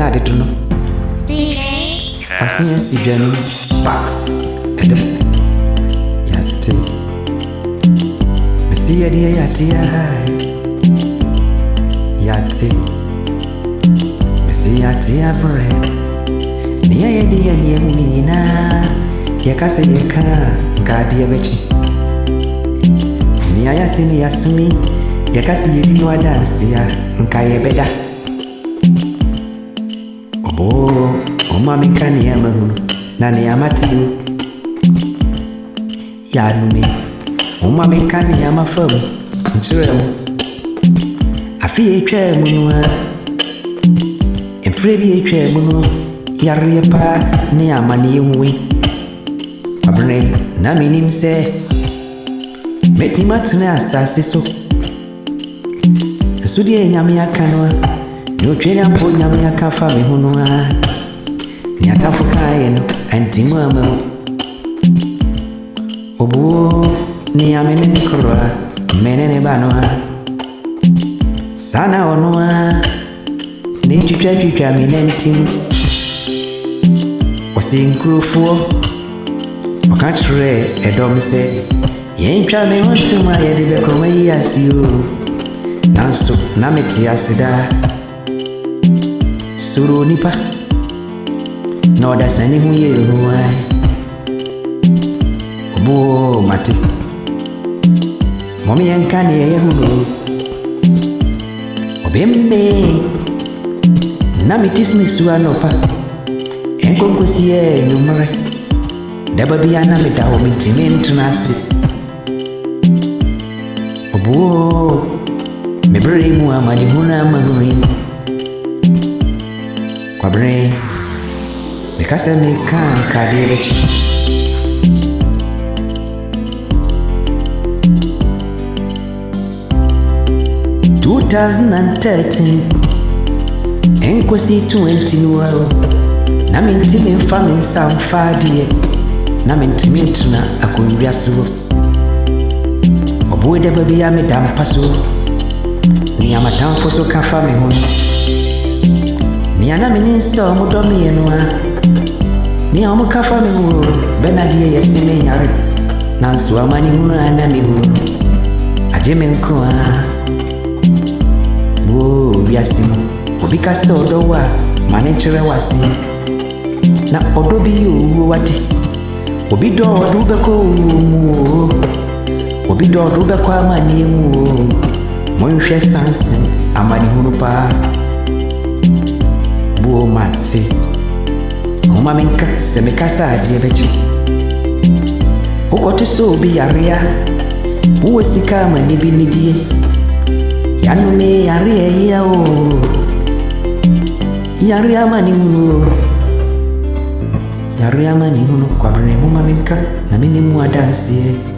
na de do no pasia si dwanu box edem yate mesia dia yate mesia tia bread ni ya dia ni munina yakase yeka ngadi abechi ni ayati ni yasumi yakase yedi wa dance ya nkaye beda obo omami kani ya mahunu na ni amati ya numi omami kani ya mafamu nchiremu afi etwa mu no enfre bi etwa mu no yare pa ni amani huwi abne na minim se metimatna asase so sudi nyame akanwa ni otwene ampo nyame akafa me hono a ni atafuka ye no antimu amamu obu ni amene ni korwa menene bano ha sana ono a ni twitwa minentim osinkrofo okachre edom se yentwa me wontuma ye de bekoma yasio nanso na meti asida suru nipa no da sani hu ye huai obo mate momi yankane ye hunu obembe na mitisni suwa nopa enkonkosi ye numare daba biya na medawo mintime ntunasi obo mebrere mu amani huna amahuri kwabre mekasa meka kade bechi 2013 enkwesi 20 nuwaro na mentime mfame samfadie na mentime ntuna akonwia so obo daba biya medampa so ni amatamfo so kafa me ho ni ana minister omodomi enwa ni amu kafa me ho benadie yesime yare nanso amani hu ana me ho ajeme nko a wo biasimu obi kasa odowa mane chere wasi na odobi owo wate obi do odo beko mu obi do odo beko amani mu monhwe sanse amani hunu pa bo mate uma menka se mekasa ade bechi ukote so obi yarea uwe sika amani bi nidie yanu me yare ya o yare amani hunu kwabre uma menka na minimu adansie